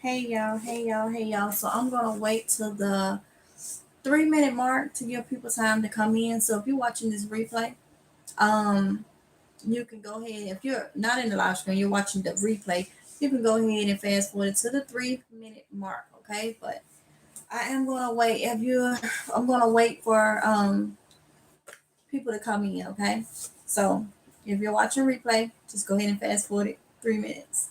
Hey y'all, hey y'all, hey y'all. So I'm gonna wait till the 3 minute mark to give people time to come in. So if you're watching this replay, um, you can go ahead. If you're not in the live stream, you're watching the replay, you can go ahead and fast forward to the 3 minute mark, okay? But I am gonna wait. I'm gonna wait for people to come in, okay? So if you're watching replay, just go ahead and fast forward it 3 minutes.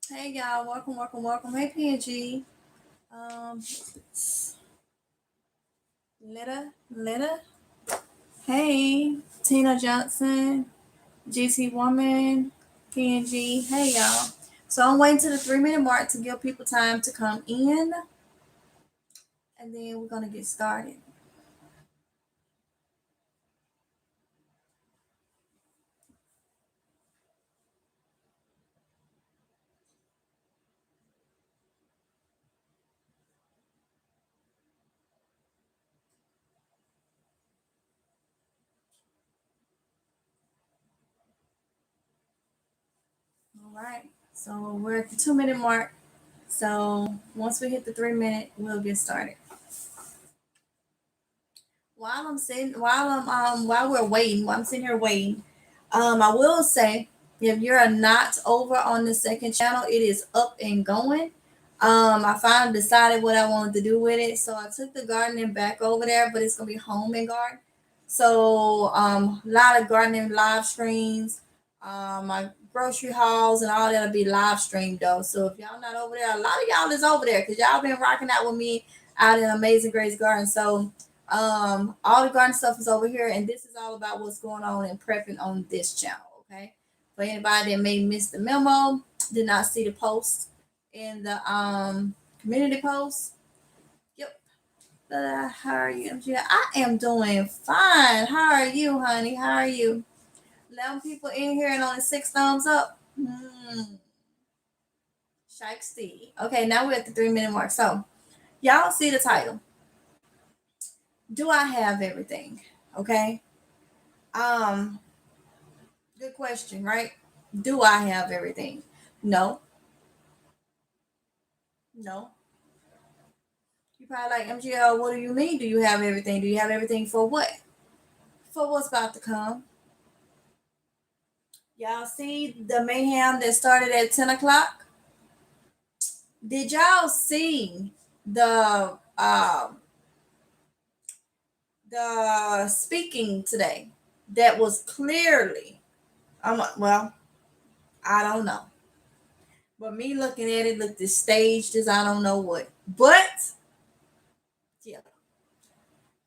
Hey y'all, welcome, welcome, welcome. Hey PNG. Um, Letta. Hey, Tina Johnson, GT Woman, PNG. Hey, y'all. So I'm waiting to the 3 minute mark to give people time to come in, and then we're gonna get started. All right. So we're at the 2 minute mark. So once we hit the 3 minute, we'll get started. While we're waiting, while I'm sitting here waiting, I will say if you're not over on the second channel, it is up and going. I finally decided what I wanted to do with it, so I took the gardening back over there, but it's gonna be home and garden. So a lot of gardening live streams, my grocery hauls and all that'll be live streamed though. So if y'all not over there, a lot of y'all is over there because y'all been rocking out with me out in Amazing Grace Garden. So all the garden stuff is over here, and this is all about what's going on and prepping on this channel. Okay, for anybody that may miss the memo, did not see the post in the community post. Yep. How are you, MJ? I am doing fine. How are you, honey? How are you? 11 people in here and only 6 thumbs up. Shike Steve. Okay, now we're at the 3 minute mark. So y'all see the title. Do I have everything? Okay. Um, Good question, right? Do I have everything? No, no. You probably like MGL. What do you mean? Do you have everything? Do you have everything for what? For what's about to come? Y'all see the mayhem that started at 10 o'clock? Did y'all see the speaking today? That was clearly. I'm like, well, I don't know. But me looking at it looked as staged as I don't know what. But yeah,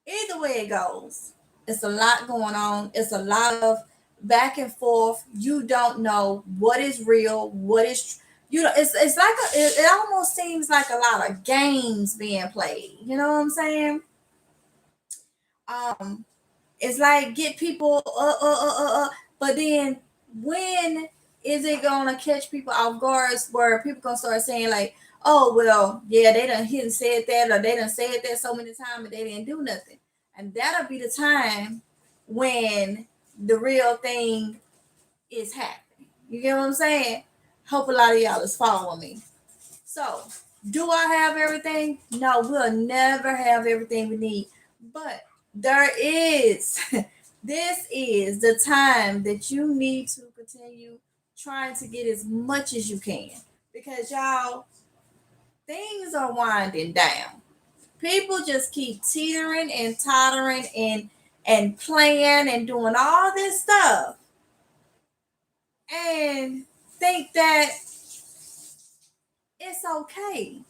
either way it goes, it's a lot going on. It's a lot of back and forth. You don't know what is real, what is it's like it almost seems like a lot of games being played. You know what I'm saying? Um, it's like get people but then when is it gonna catch people off guard where people gonna start saying like, oh well, yeah, they done hit and said that, or they done said that so many times and they didn't do nothing, and that'll be the time when the real thing is happening. You get what I'm saying? Hope a lot of y'all is following me. So, do I have everything? No, we'll never have everything we need. But there is, this is the time that you need to continue trying to get as much as you can. Because y'all, things are winding down. People just keep teetering and tottering and playing and doing all this stuff and think that it's okay.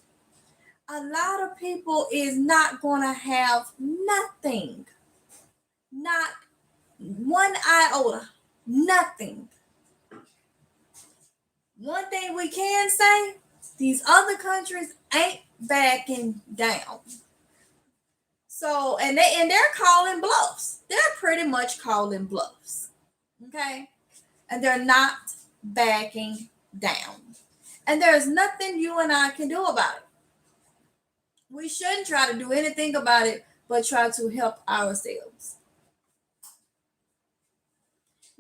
A lot of people is not going to have nothing, not one iota, nothing. One thing we can say, These other countries ain't backing down. So, and they're calling bluffs. They're pretty much calling bluffs. Okay? And they're not backing down. And there's nothing you and I can do about it. We shouldn't try to do anything about it but try to help ourselves.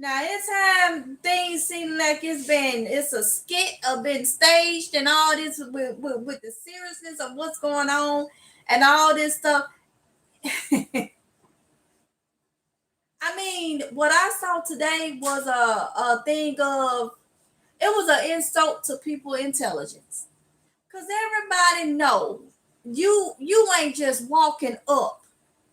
Now, anytime things seem like it's a skit or been staged and all this with the seriousness of what's going on and all this stuff. I mean, what I saw today was a thing of, it was an insult to people intelligence. Because everybody knows you ain't just walking up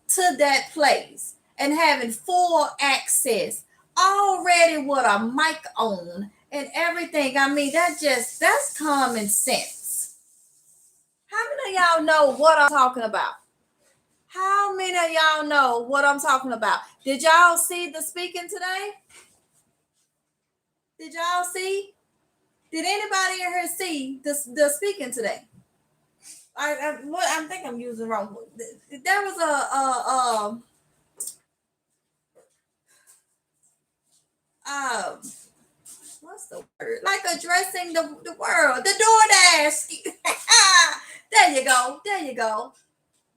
to that place and having full access already with a mic on and everything. I mean, that's common sense. How many of y'all know what I'm talking about? How many of y'all know what I'm talking about? Did y'all see the speaking today? Did y'all see? Did anybody in here see the speaking today? I think I'm using the wrong. There was what's the word? Like addressing the world. The DoorDash. There you go. There you go.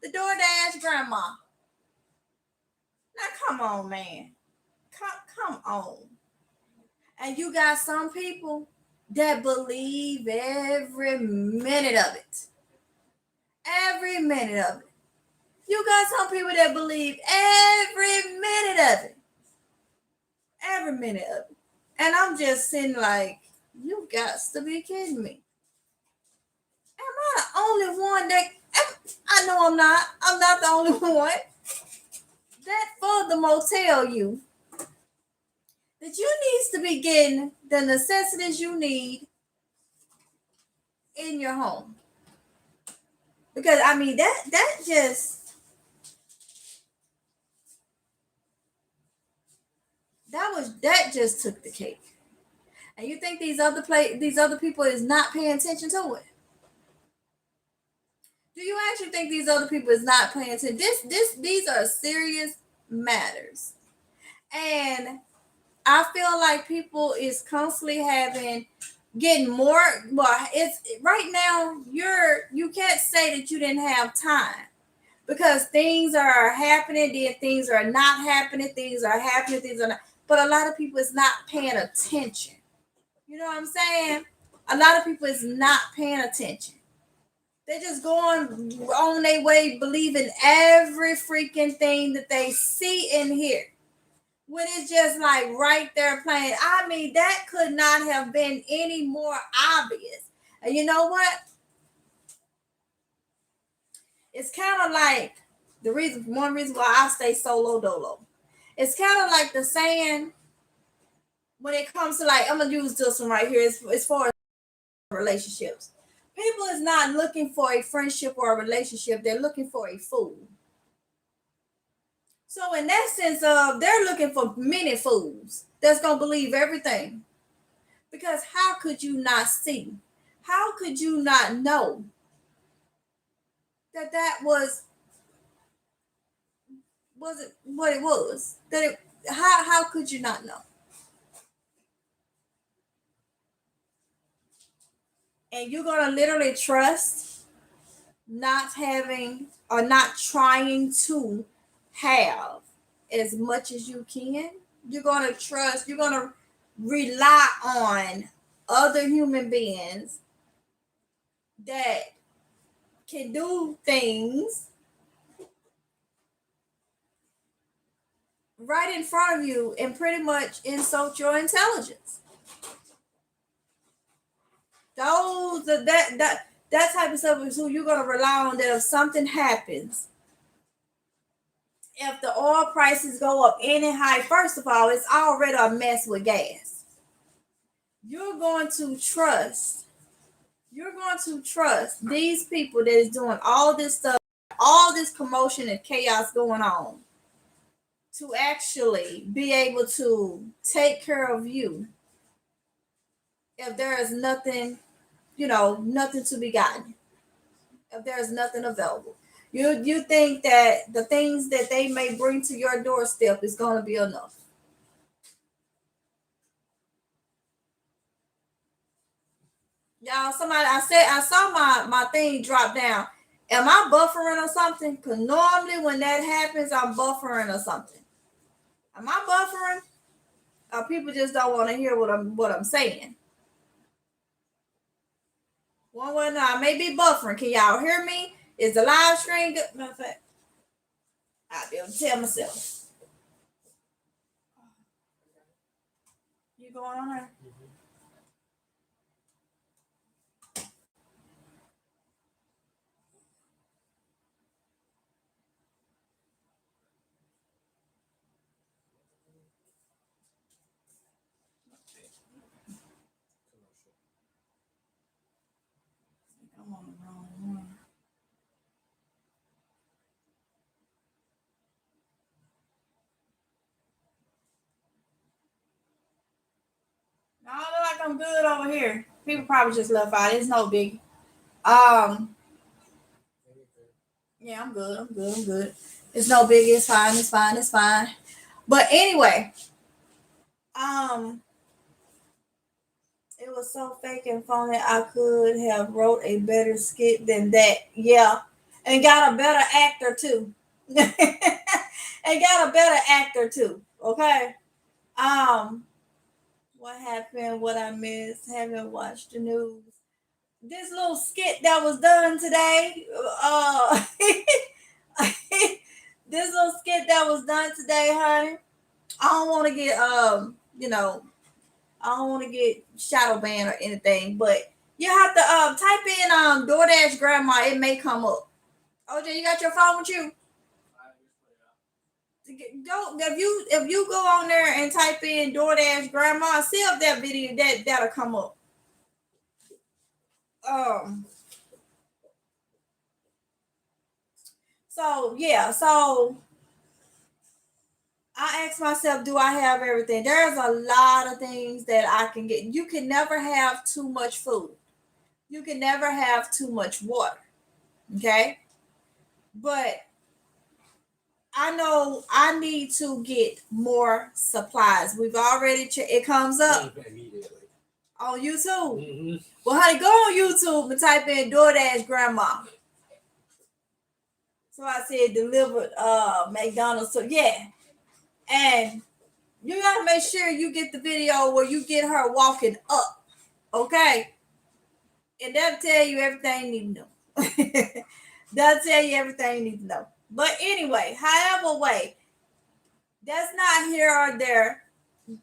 The DoorDash grandma. Now come on, man. Come on. And you got some people that believe every minute of it. Every minute of it. You got some people that believe every minute of it. Every minute of it. And I'm just sitting like, you got to be kidding me. Am I the only one that, I know I'm not. I'm not the only one. That furthermore tell you that you needs to be getting the necessities you need in your home. Because I mean that just took the cake. And you think these other people is not paying attention to it? Do you actually think these other people is not paying attention? These are serious matters. And I feel like people is constantly getting more. Well, it's right now you can't say that you didn't have time, because things are happening, then things are not happening, things are happening, things are not. But a lot of people is not paying attention. You know what I'm saying? A lot of people is not paying attention. They're just going on their way, believing every freaking thing that they see and hear. When it's just like right there playing. I mean, that could not have been any more obvious. And you know what? It's kind of like one reason why I stay solo dolo. It's kind of like the saying when it comes to, like, I'm gonna use this one right here. As far as relationships, people is not looking for a friendship or a relationship. They're looking for a fool. So in that sense of, they're looking for many fools that's gonna believe everything. Because how could you not see? How could you not know that was it what it was? How could you not know? And you're gonna literally trust not having or not trying to have as much as you can. You're gonna trust, you're gonna rely on other human beings that can do things right in front of you and pretty much insult your intelligence. That type of stuff is who you're gonna rely on. That if something happens, if the oil prices go up any high, first of all, it's already a mess with gas. You're going to trust these people that is doing all this stuff, all this commotion and chaos going on, to actually be able to take care of you if there is nothing nothing to be gotten, if there's nothing available. You think that the things that they may bring to your doorstep is going to be enough. Y'all, somebody, I saw my thing drop down. Am I buffering or something? Because normally when that happens, I'm buffering or something. Am I buffering? Or people just don't want to hear what I'm saying? One way or another, I may be buffering. Can y'all hear me? Is the live stream good? Matter of fact, I'll be able to tell myself. You going on there? I'm on the wrong one. No, I look like I'm good over here. People probably just left out. It's no big. Um, yeah, I'm good. I'm good. I'm good. It's no big. It's fine. It's fine. It's fine. But anyway, um, it was so fake and phony. I could have wrote a better skit than that. Yeah, and got a better actor too. And got a better actor too. Okay. Um, what happened? What I missed? Haven't watched the news. This little skit that was done today. This little skit that was done today, honey. I don't want to get I don't want to get shadow banned or anything, but you have to type in DoorDash grandma. It may come up. OJ, you got your phone with you? Go if you go on there and type in DoorDash grandma, see if that video that'll come up. Um. So yeah. So I asked myself, do I have everything? There's a lot of things that I can get. You can never have too much food. You can never have too much water. Okay. But I know I need to get more supplies. We've already it comes up on YouTube. Mm-hmm. Well, honey, go on YouTube and type in DoorDash grandma. So I said delivered McDonald's. So yeah. And you gotta make sure you get the video where you get her walking up. Okay. And that'll tell you everything you need to know. That'll tell you everything you need to know. But anyway, however way, that's not here or there.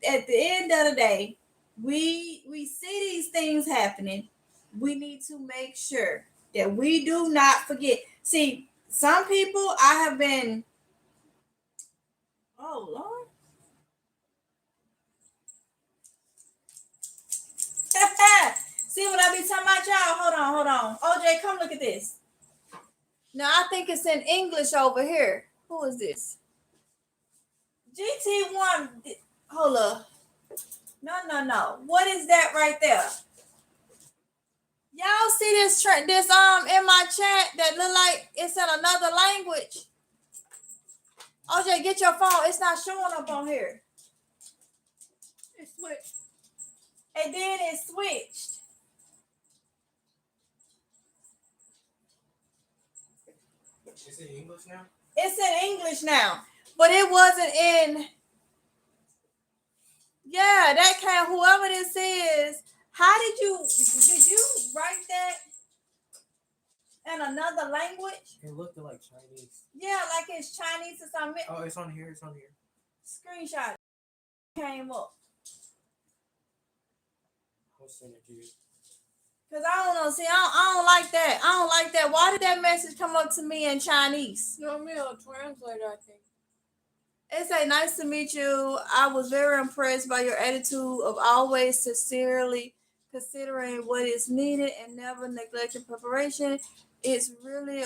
At the end of the day, we see these things happening. We need to make sure that we do not forget. See, some people I have been. Oh Lord. See what I be talking about, y'all? Hold on. OJ, come look at this. Now I think it's in English over here. Who is this? GT1. Hold up. No. What is that right there? Y'all see this in my chat that look like it's in another language? OJ, get your phone. It's not showing up on here. It switched. And then it switched. It's in English now? It's in English now. But it wasn't in. Yeah, that can whoever this is. How did you write that in another language? It looked like Chinese. Yeah, like it's Chinese or something. Oh, it's on here. Screenshot came up. I'll send it to you. Cause I don't know. See, I don't like that. I don't like that. Why did that message come up to me in Chinese? No, me a translator, I think. It say, nice to meet you. I was very impressed by your attitude of always sincerely considering what is needed and never neglecting preparation. It's really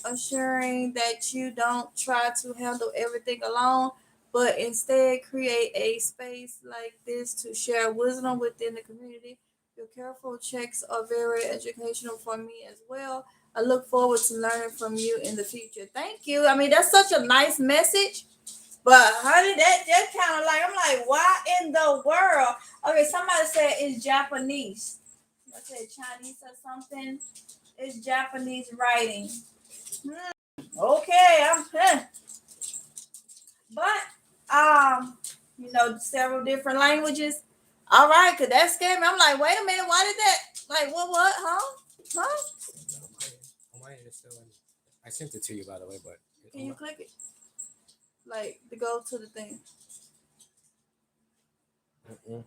assuring that you don't try to handle everything alone, but instead create a space like this to share wisdom within the community. Your careful checks are very educational for me as well. I look forward to learning from you in the future. Thank you. I mean, that's such a nice message. But honey, that kind of like I'm like, why in the world? Okay, somebody said it's Japanese. I said Chinese or something. It's Japanese writing. Okay, but several different languages. All right, cause that scared me. I'm like, wait a minute, why did that? Like, what? Huh? On my end, it's still in. I sent it to you, by the way, but Can you click it? Like to go to the thing. Mm-mm.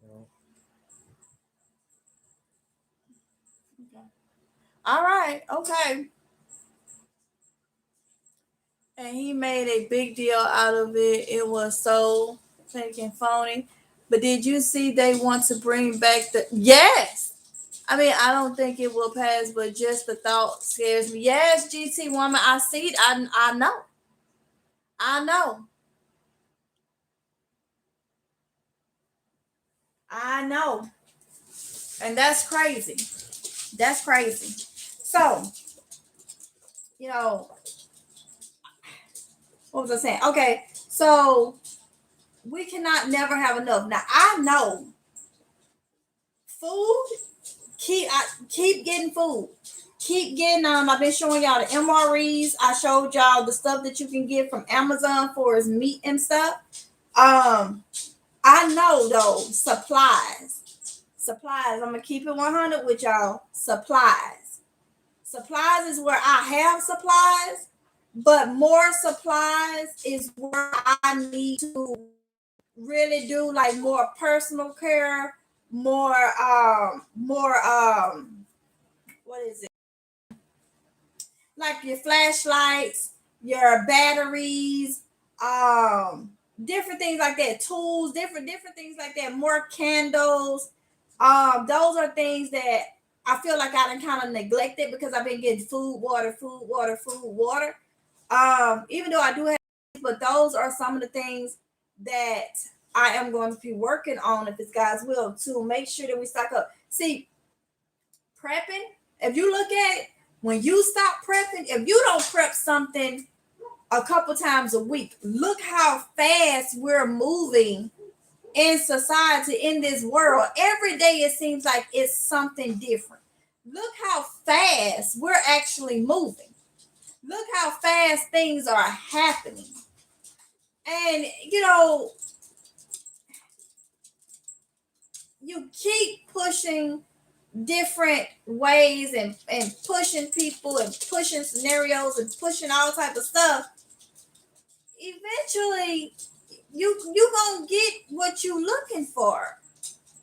No. Okay. All right. Okay. And he made a big deal out of it. It was so fake and phony. But did you see they want to bring back the yes? I mean, I don't think it will pass, but just the thought scares me. Yes, GT woman, I see it. I know. I know. I know. And that's crazy. That's crazy. So, you know, what was I saying? Okay, so we cannot never have enough. Now I know food. Keep getting food. Keep getting I've been showing y'all the MREs. I showed y'all the stuff that you can get from Amazon for his meat and stuff. I know though supplies. Supplies. I'm gonna keep it 100 with y'all. Supplies. Supplies is where I have supplies, but more supplies is where I need to really do like more personal care, more what is it? Like your flashlights, your batteries, different things like that, tools, different things like that, more candles. Those are things that I feel like I done kind of neglected because I've been getting food, water. Even though I do have, but those are some of the things that I am going to be working on if it's God's will to make sure that we stock up. See, prepping, if you look at it, when you stop prepping, if you don't prep something a couple times a week, look how fast we're moving in society, in this world. Every day it seems like it's something different. Look how fast we're actually moving. Look how fast things are happening. And you keep pushing different ways and pushing people and pushing scenarios and pushing all type of stuff. Eventually you gonna get what you looking for.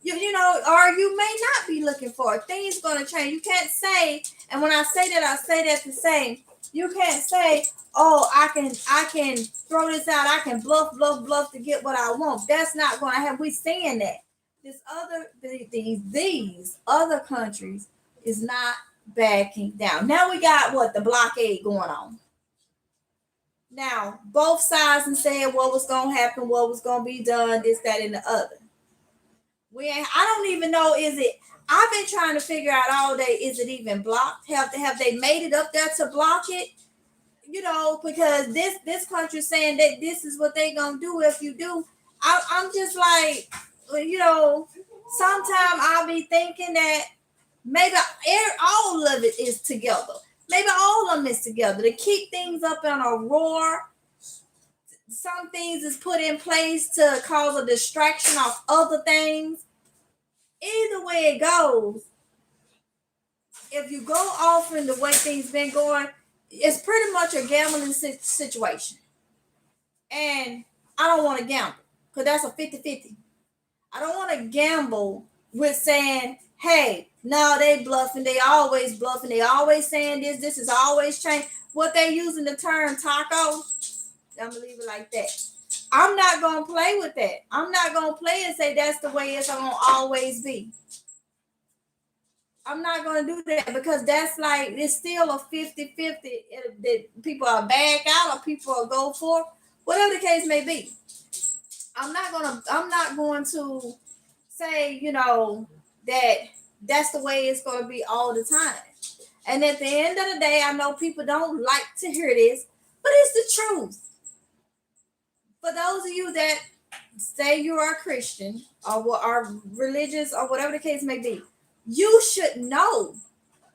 Or you may not be looking for it. Things gonna change. You can't say, and when I say that to say, you can't say, oh, I can throw this out, I can bluff to get what I want. That's not gonna happen. We saying that. These other countries is not backing down. Now we got what the blockade going on. Now both sides and saying what was gonna happen, what was gonna be done, this, that, and the other. I don't even know, is it, I've been trying to figure out all day, is it even blocked? Have they made it up there to block it? Because this country saying that this is what they gonna do if you do. I'm just like, sometimes I'll be thinking that maybe all of it is together. Maybe all of them is together to keep things up in a roar. Some things is put in place to cause a distraction of other things. Either way it goes, if you go off in the way things been going, it's pretty much a gambling situation. And I don't want to gamble because that's a 50-50. I don't want to gamble with saying, hey, no, they bluffing. They always bluffing. They always saying this is always changed. What they using the term taco, I'm going to leave it like that. I'm not going to play with that. I'm not going to play and say that's the way it's going to always be. I'm not going to do that because that's like, it's still a 50-50 that people are back out or people are go for, whatever the case may be. I'm not going to say, that that's the way it's going to be all the time. And at the end of the day, I know people don't like to hear this, but it's the truth. For those of you that say you are a Christian or are religious or whatever the case may be, you should know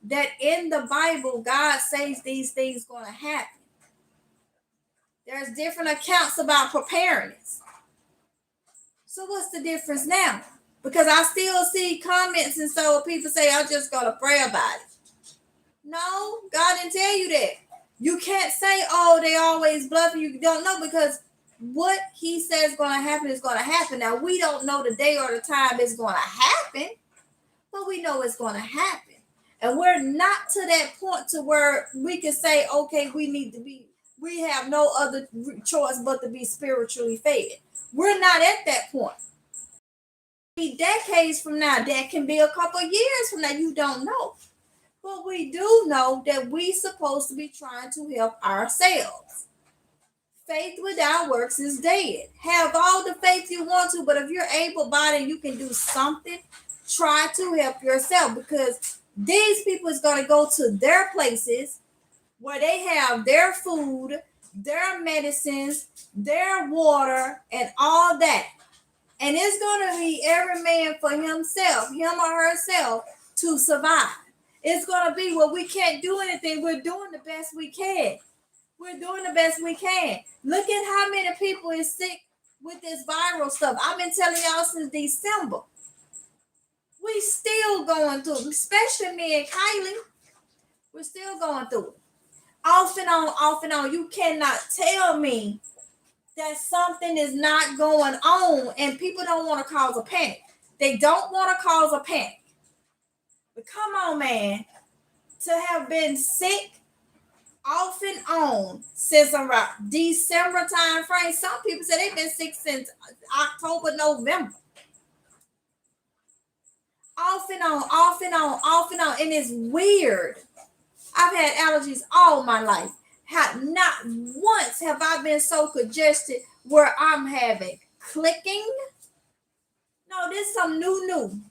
that in the Bible, God says these things going to happen. There's different accounts about preparedness. So what's the difference now? Because I still see comments and so people say, I'm just going to pray about it. No, God didn't tell you that. You can't say, oh, they always bluffing. You don't know, because what he says going to happen is going to happen. Now, we don't know the day or the time it's going to happen, but we know it's going to happen. And we're not to that point to where we can say, okay, we have no other choice but to be spiritually fed. We're not at that point. Be decades from now, that can be a couple years from now, you don't know. But we do know that we supposed to be trying to help ourselves. Faith without works is dead. Have all the faith you want to, but if you're able-bodied and you can do something, try to help yourself, because these people is going to go to their places where they have their food, their medicines, their water, and all that. And it's going to be every man for himself, him or herself, to survive. It's going to be, well, we can't do anything. We're doing the best we can. We're doing the best we can. Look at how many people is sick with this viral stuff. I've been telling y'all since December. We still going through it, especially me and Kiy-Lee. We're still going through it. Off and on, off and on. You cannot tell me that something is not going on and people don't want to cause a panic. They don't want to cause a panic. But come on, man. To have been sick off and on since around December time frame. Some people say they've been sick since October, November. Off and on, off and on, off and on. And it's weird. I've had allergies all my life. Not once have I been so congested where I'm having clicking. No, this is some new.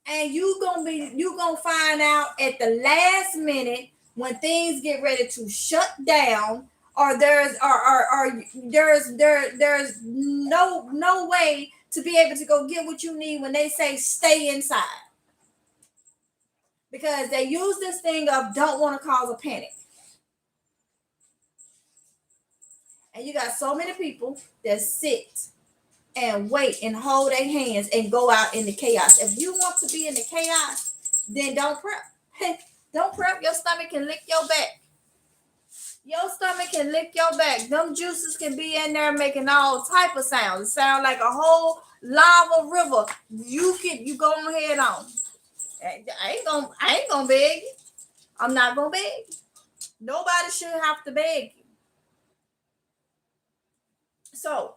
And you gonna find out at the last minute when things get ready to shut down, or there's no way to be able to go get what you need when they say stay inside. Because they use this thing of don't want to cause a panic. And you got so many people that sit and wait and hold their hands and go out in the chaos. If you want to be in the chaos, then don't prep. Don't prep. Your stomach can lick your back. Your stomach can lick your back. Them juices can be in there making all type of sounds. It sounds like a whole lava river. You go ahead on. I ain't gonna beg you. I'm not gonna beg you. Nobody should have to beg you. So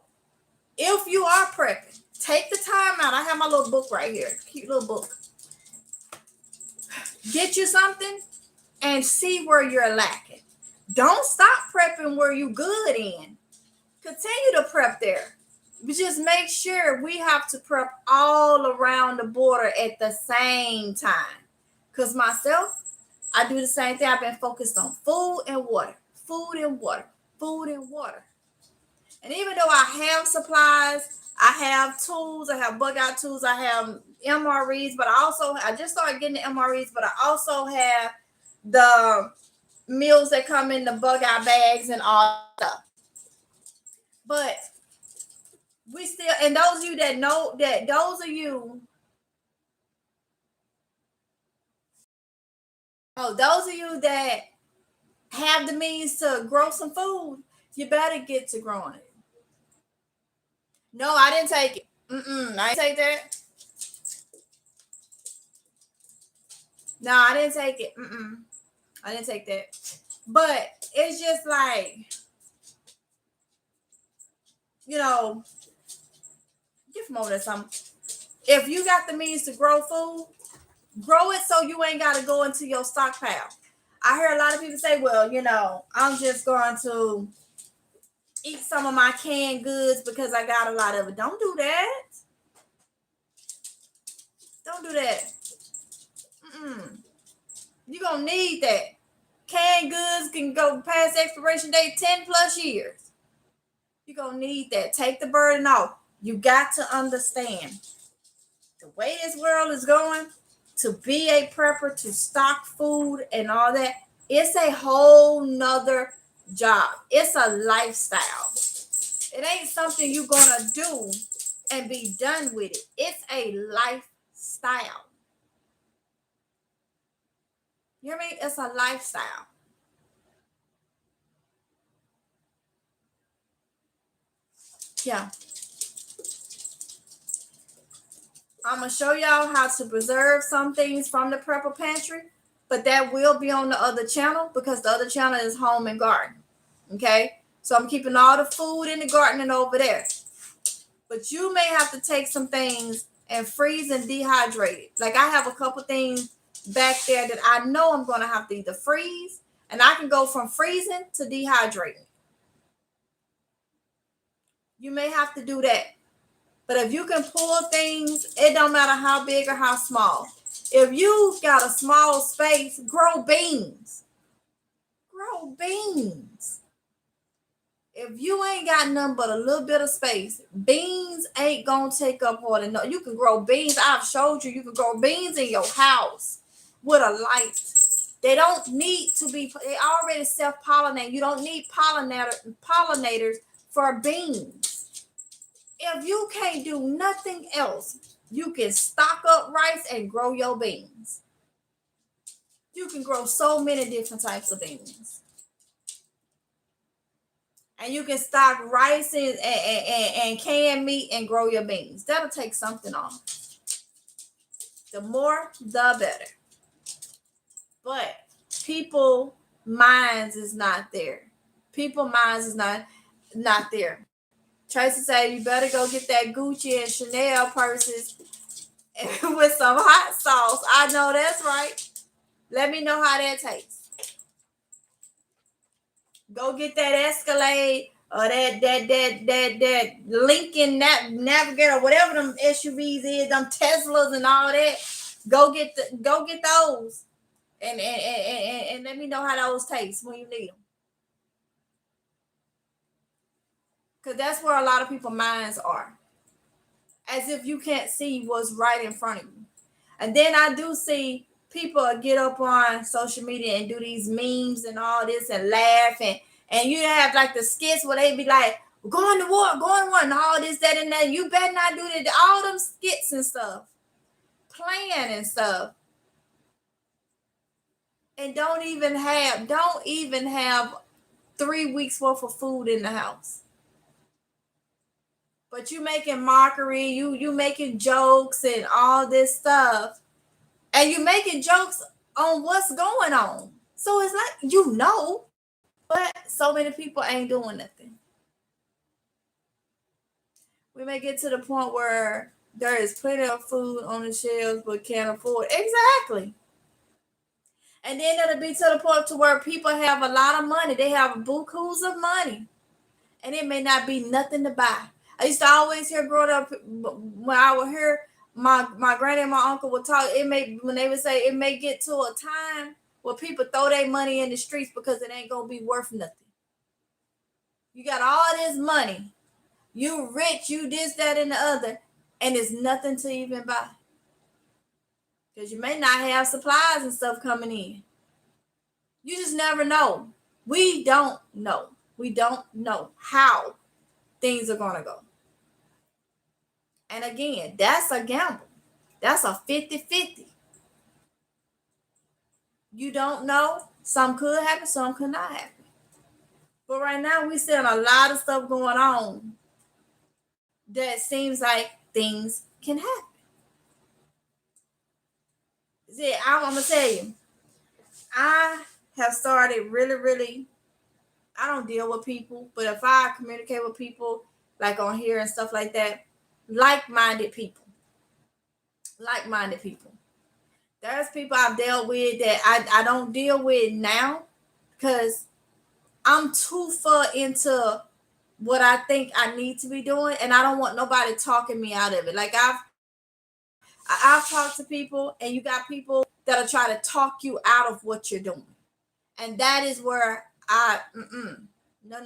if you are prepping, take the time out. I have my little book right here. Cute little book. Get you something and see where you're lacking. Don't stop prepping where you good in. Continue to prep there. But just make sure we have to prep all around the border at the same time. Because myself, I do the same thing. I've been focused on food and water. Food and water. Food and water. And even though I have supplies, I have tools, I have bug out tools, I have MREs, but I just started getting the MREs, but I also have the meals that come in the bug out bags and all stuff. But we still, and those of you that know that, those of you that have the means to grow some food, you better get to growing it. No, I didn't take it. I didn't take that. No, I didn't take it. I didn't take that. But it's just like, give them over there something. If you got the means to grow food, grow it so you ain't got to go into your stockpile. I hear a lot of people say, well, I'm just going to eat some of my canned goods because I got a lot of it. Don't do that. Don't do that. You're going to need that. Canned goods can go past expiration date 10 plus years. You're going to need that. Take the burden off. You got to understand the way this world is going, to be a prepper, to stock food and all that, it's a whole nother job. It's a lifestyle. It ain't something you're going to do and be done with it. It's a lifestyle. You hear me? It's a lifestyle. Yeah. I'm going to show y'all how to preserve some things from the prepper pantry, but that will be on the other channel because the other channel is home and garden. Okay? So I'm keeping all the food in the gardening over there. But you may have to take some things and freeze and dehydrate it. Like I have a couple things back there that I know I'm going to have to either freeze, and I can go from freezing to dehydrating. You may have to do that. But if you can pull things, it don't matter how big or how small. If you've got a small space, grow beans. Grow beans. If you ain't got nothing but a little bit of space, beans ain't gonna take up all the no. You can grow beans. I've showed you can grow beans in your house with a light. They don't need to be, they already self-pollinate. You don't need pollinators for beans. If you can't do nothing else, you can stock up rice and grow your beans. You can grow so many different types of beans. And you can stock rice and canned meat and grow your beans. That'll take something off. The more, the better. But people minds is not there. People minds is not there. Tracy said you better go get that Gucci and Chanel purses with some hot sauce. I know that's right. Let me know how that tastes. Go get that Escalade or that Lincoln Navigator, whatever them SUVs is, them Teslas and all that. Go get those and let me know how those taste when you need them. Because that's where a lot of people's minds are. As if you can't see what's right in front of you. And then I do see people get up on social media and do these memes and all this and laugh and you have like the skits where they be like, going to war, and all this, that, and that. You better not do that. All them skits and stuff. Playing and stuff. And don't even have 3 weeks worth of food in the house. But you making mockery, you making jokes and all this stuff. And you making jokes on what's going on. So it's like, but so many people ain't doing nothing. We may get to the point where there is plenty of food on the shelves but can't afford it. Exactly. And then it'll be to the point to where people have a lot of money. They have bukus of money. And it may not be nothing to buy. I used to always hear growing up, when I would hear my granny and my uncle would talk, when they would say it may get to a time where people throw their money in the streets because it ain't going to be worth nothing. You got all this money. You rich, you this, that, and the other, and it's nothing to even buy. Because you may not have supplies and stuff coming in. You just never know. We don't know. We don't know how things are going to go. And again, that's a gamble. That's a 50-50. You don't know. Some could happen, some could not happen. But right now, we're seeing a lot of stuff going on that seems like things can happen. See, I'm going to tell you, I have started really, I don't deal with people, but if I communicate with people, like on here and stuff like that, like-minded people. There's people I've dealt with that I don't deal with now because I'm too far into what I think I need to be doing, and I don't want nobody talking me out of it. Like I've talked to people, and you got people that'll try to talk you out of what you're doing, and that is where no.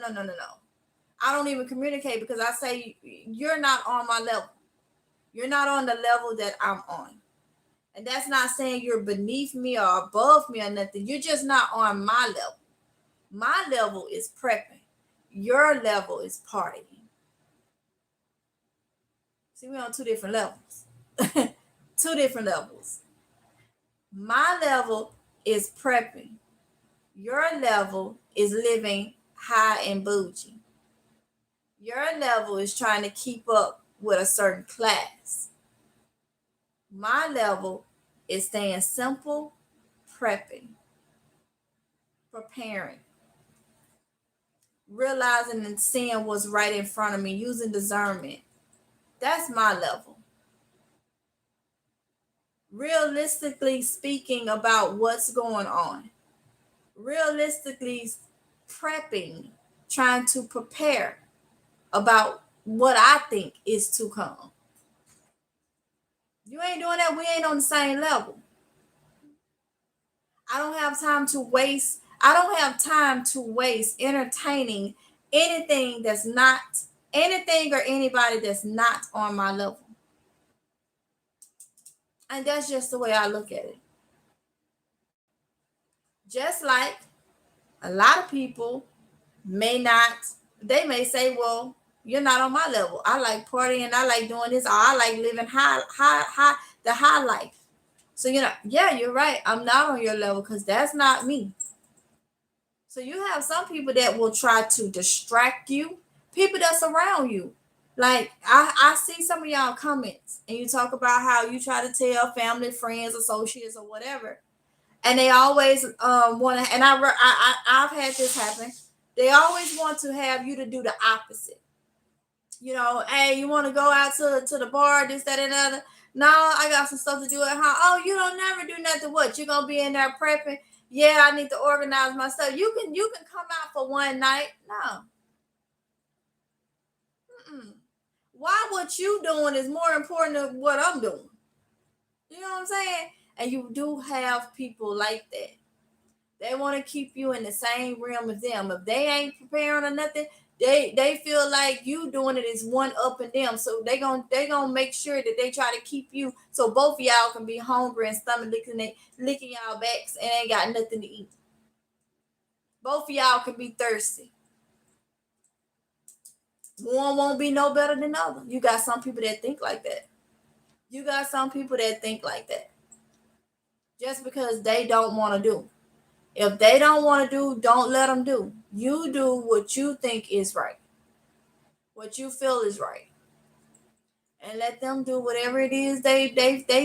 I don't even communicate because I say you're not on my level. You're not on the level that I'm on. And that's not saying you're beneath me or above me or nothing. You're just not on my level. My level is prepping. Your level is partying. See, we're on two different levels. Two different levels. My level is prepping. Your level is living high and bougie. Your level is trying to keep up with a certain class. My level is staying simple, prepping, preparing, realizing and seeing what's right in front of me, using discernment. That's my level. Realistically speaking about what's going on. Realistically prepping, trying to prepare about what I think is to come. You ain't doing that, we ain't on the same level. I don't have time to waste. I don't have time to waste entertaining anything or anybody that's not on my level. And that's just the way I look at it. Just like a lot of people they may say, well, you're not on my level. I like partying, I like doing this, or I like living the high life. So yeah, you're right. I'm not on your level because that's not me. So you have some people that will try to distract you, people that's around you. Like I see some of y'all comments and you talk about how you try to tell family, friends, associates, or whatever, and they always want to. And I've had this happen. They always want to have you to do the opposite. Hey, you want to go out to the bar, this, that, and other. No, I got some stuff to do at home. Oh, you don't never do nothing. What? You're gonna be in there prepping? Yeah, I need to organize my stuff. You can come out for one night. No. Mm-mm. Why what you doing is more important than what I'm doing. You know what I'm saying? And you do have people like that. They want to keep you in the same realm as them. If they ain't preparing or nothing, they feel like you doing it is one up in them. So they gonna make sure that they try to keep you so both of y'all can be hungry and stomach licking y'all backs and ain't got nothing to eat. Both of y'all can be thirsty. One won't be no better than the other. You got some people that think like that. You got some people that think like that. Just because they don't want to do. If they don't want to do, don't let them do. You do what you think is right. What you feel is right. And let them do whatever it is they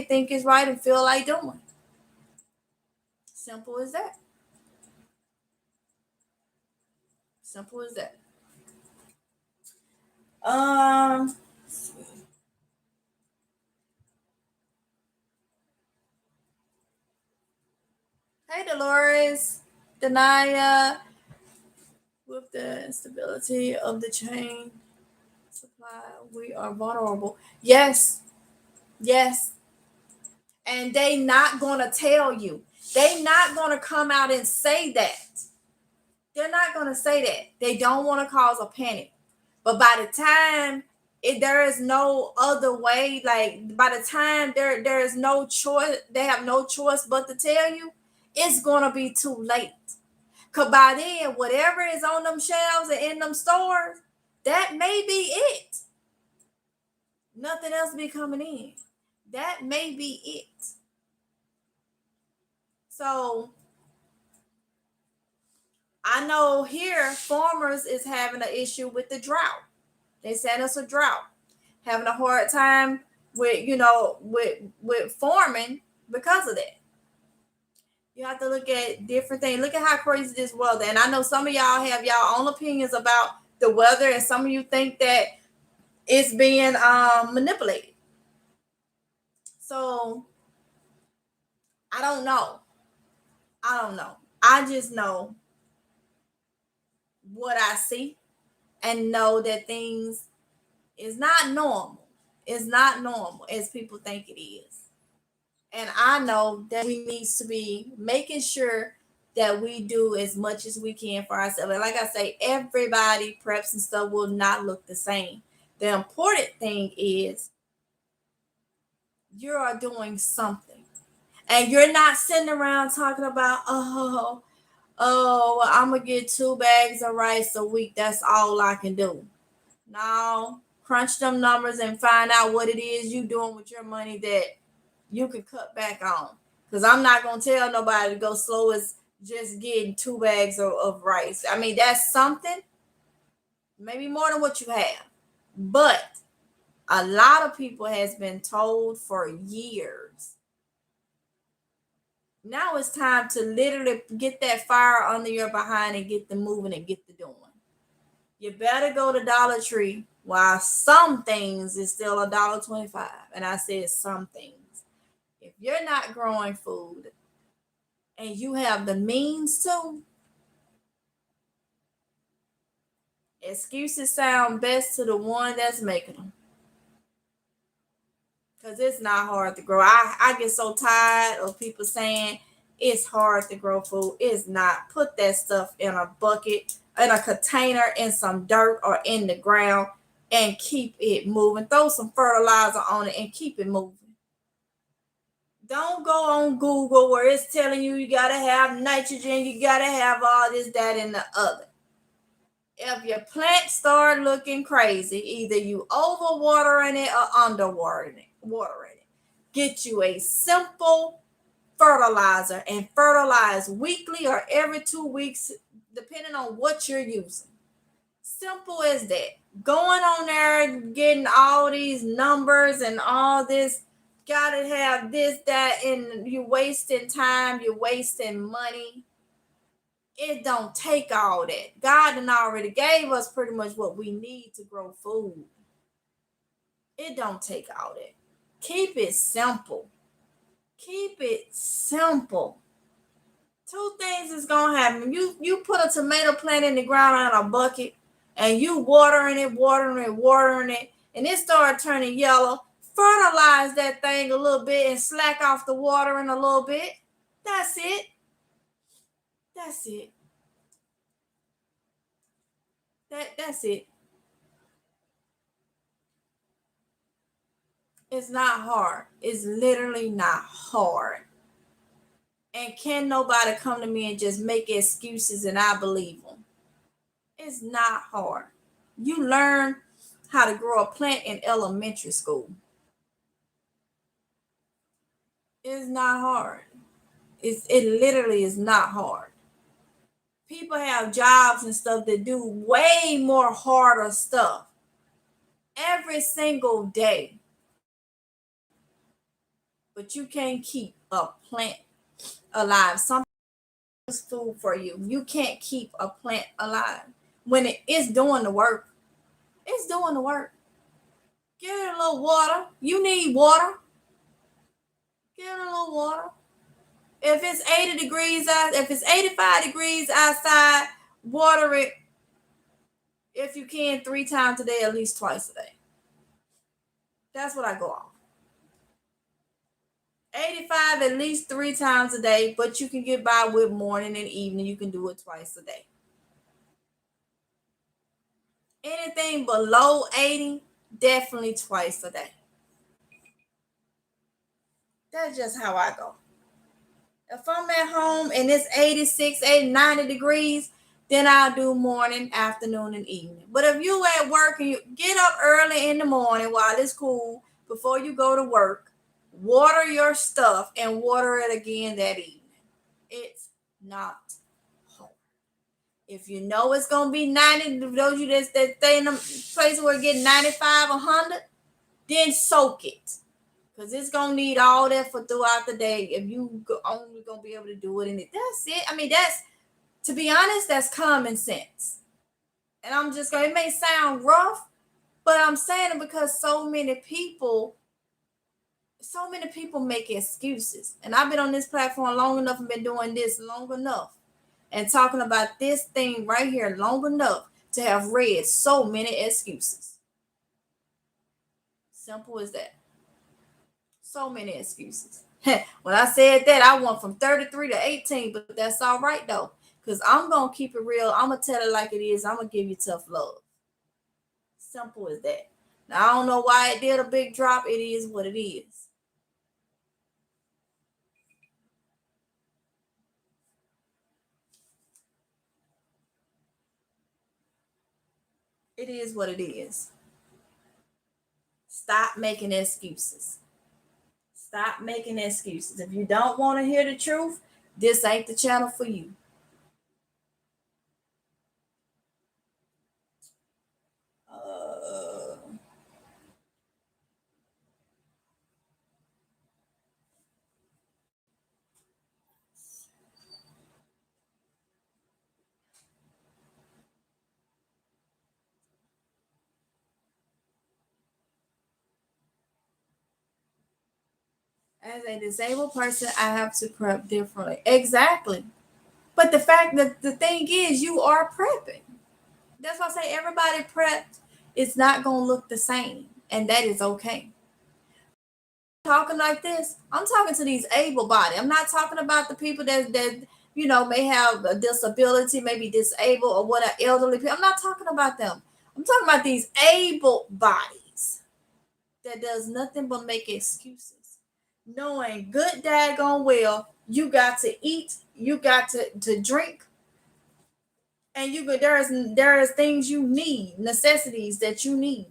think is right and feel like doing. Simple as that. Simple as that. Um Hey Dolores, Denia, with the instability of the chain supply, we are vulnerable. Yes, yes. And they not gonna tell you. They not gonna come out and say that. They're not gonna say that. They don't want to cause a panic. But by the time there is no other way, like by the time there is no choice, they have no choice but to tell you, it's gonna be too late. Cause by then, whatever is on them shelves and in them stores, that may be it. Nothing else be coming in. That may be it. So I know here farmers is having an issue with the drought. They sent us a drought, having a hard time with with farming because of that. You have to look at different things. Look at how crazy this weather. And I know some of y'all have y'all own opinions about the weather, and some of you think that it's being manipulated. So I don't know. I don't know. I just know what I see. and know that things is not normal. It's not normal as people think it is. And I know that we need to be making sure that we do as much as we can for ourselves. And like I say, everybody preps and stuff will not look the same. The important thing is you are doing something. And you're not sitting around talking about, well, I'm gonna get 2 bags of rice a week. That's all I can do. No, crunch them numbers and find out what it is you doing with your money that you can cut back on. Because I'm not gonna tell nobody to go slow as just getting 2 bags of rice. I mean, that's something, maybe more than what you have. But a lot of people has been told for years. Now it's time to literally get that fire under your behind and get the moving and get the doing. You better go to Dollar Tree while some things is still $1.25. And I said some things. If you're not growing food and you have the means to, excuses sound best to the one that's making them. Because it's not hard to grow. I get so tired of people saying it's hard to grow food. It's not. Put that stuff in a bucket, in a container, in some dirt, or in the ground, and keep it moving. Throw some fertilizer on it and keep it moving. Don't go on Google where it's telling you got to have nitrogen, you got to have all this, that, and the other. If your plant start looking crazy, either you overwatering it or underwatering it. Get you a simple fertilizer and fertilize weekly or every 2 weeks, depending on what you're using. Simple as that. Going on there, getting all these numbers and all this, gotta have this, that, and you're wasting time, you're wasting money. It don't take all that. God done already gave us pretty much what we need to grow food. It don't take all that. Keep it simple. Keep it simple. 2 things is gonna happen. You put a tomato plant in the ground in a bucket and you watering it, and it start turning yellow. Fertilize that thing a little bit and slack off the watering a little bit. That's it. That's it. That's it. It's not hard. It's literally not hard. And can nobody come to me and just make excuses and I believe them? It's not hard. You learn how to grow a plant in elementary school. It's not hard. It literally is not hard. People have jobs and stuff that do way more harder stuff every single day. But you can't keep a plant alive. Something is food for you. You can't keep a plant alive. When it is doing the work, it's doing the work. Give it a little water. You need water. Give it a little water. If it's 80 degrees out, if it's 85 degrees outside, water it if you can 3 times a day, at least twice a day. That's what I go on. 85 at least 3 times a day, but you can get by with morning and evening. You can do it twice a day. Anything below 80, definitely twice a day. That's just how I go. If I'm at home and it's 86, 80, 90 degrees, then I'll do morning, afternoon, and evening. But if you at work and you get up early in the morning while it's cool before you go to work, water your stuff and water it again that evening. It's not hard. If you know it's going to be 90, those you that stay in a place where it get 95, 100, then soak it. Because it's going to need all that for throughout the day if you only going to be able to do it in it. That's it. I mean, that's, to be honest, that's common sense. And I'm just going, it may sound rough, but I'm saying it because so many people make excuses. And I've been on this platform long enough and been doing this long enough and talking about this thing right here long enough to have read so many excuses. Simple as that. So many excuses. When I said that, I went from 33 to 18, but that's all right though. Because I'm going to keep it real. I'm going to tell it like it is. I'm going to give you tough love. Simple as that. Now, I don't know why it did a big drop. It is what it is. It is what it is. Stop making excuses. Stop making excuses. If you don't want to hear the truth, this ain't the channel for you. Uh, as a disabled person, I have to prep differently. Exactly. But the fact that the thing is, you are prepping. That's why I say everybody prepped. It's not going to look the same. And that is okay. Talking like this, I'm talking to these able bodied. I'm not talking about the people that may have a disability, maybe disabled or what, elderly people. I'm not talking about them. I'm talking about these able bodies that does nothing but make excuses, knowing good daggone well you got to eat, you got to drink, and there is things you need, necessities that you need,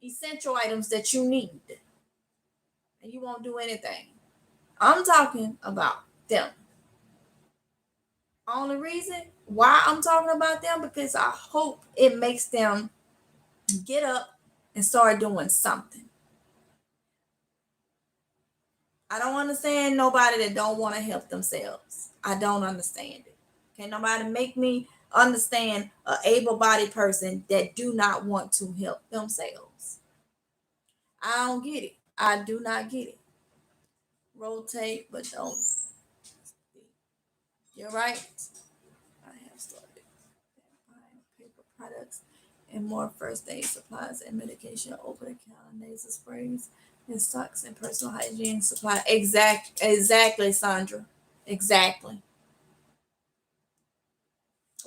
essential items that you need, and you won't do anything. I'm talking about them. Only reason why I'm talking about them because I hope it makes them get up and start doing something. I don't understand nobody that don't want to help themselves. I don't understand it. Can nobody make me understand an able-bodied person that do not want to help themselves? I don't get it. I do not get it. Rotate, but don't. You're right. I have started buying paper products and more first aid supplies and medication, over-the-counter nasal sprays, and socks and personal hygiene supply. Exactly, Sandra. Exactly.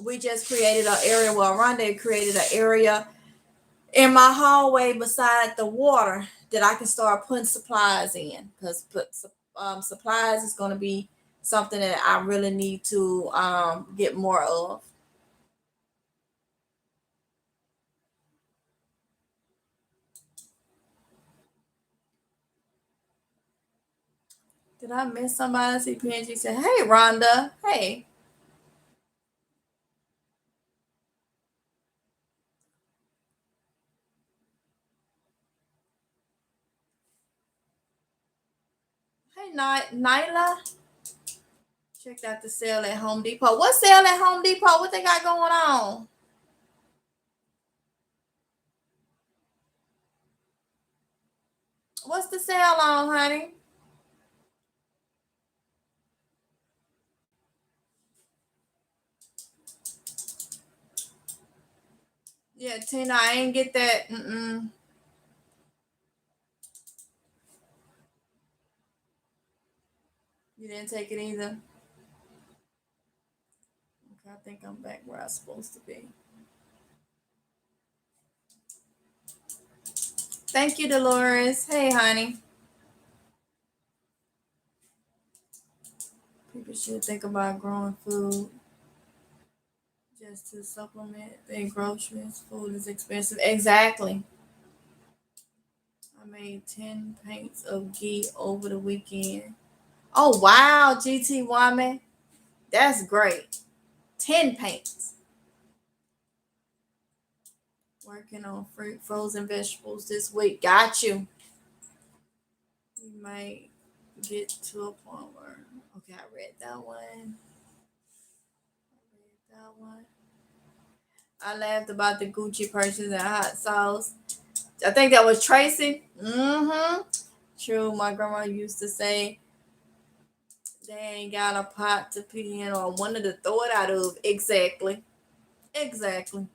We just created an area. Well, Rhonda created an area in my hallway beside the water that I can start putting supplies in, because supplies is going to be something that I really need to get more of. Did I miss somebody? See PNG said, "Hey, Rhonda. Hey." Hey, Nyla. Checked out the sale at Home Depot. What sale at Home Depot? What they got going on? What's the sale on, honey? Yeah, Tina, I ain't get that. You didn't take it either. Okay, I think I'm back where I'm supposed to be. Thank you, Dolores. Hey, honey. People should think about growing food just to supplement their groceries. Food is expensive. Exactly. I made 10 paints of ghee over the weekend. Oh, wow, GT Woman. That's great. 10 paints. Working on fruit, frozen vegetables this week. Got you. We might get to a point where, okay, I read that one. I laughed about the Gucci purchase and hot sauce. I think that was Tracy. True. My grandma used to say they ain't got a pot to pee in or wanted to throw it out of. Exactly. Exactly.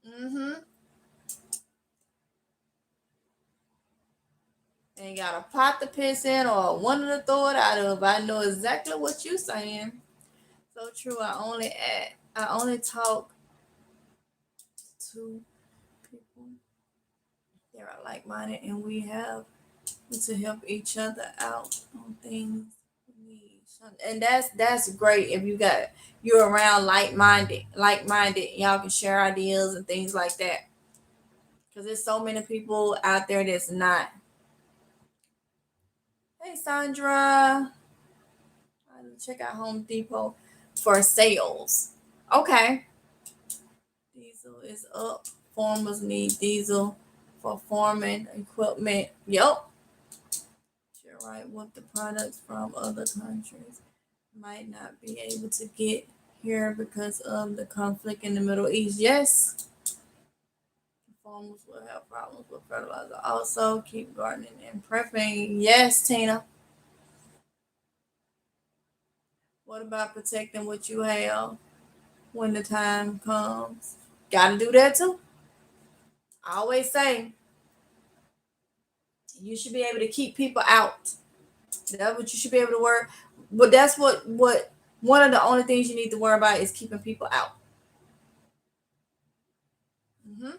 Mm-hmm. Ain't got a pot to piss in or one to throw it out of. I know exactly what you saying. So true. I only talk to people that are like minded, and we have to help each other out on things we need. And that's great if you're around like minded. Y'all can share ideas and things like that. Because there's so many people out there that's not. Hey Sandra, check out Home Depot for sales. Okay, diesel is up. Farmers need diesel for farming equipment. Yep, you're right. What the products from other countries might not be able to get here because of the conflict in the Middle East. Yes, farmers will have problems with fertilizer. Also, keep gardening and prepping. Yes, Tina. What about protecting what you have when the time comes? Gotta do that too. I always say you should be able to keep people out. That's what you should be able to work. But that's what one of the only things you need to worry about is keeping people out. Mm-hmm.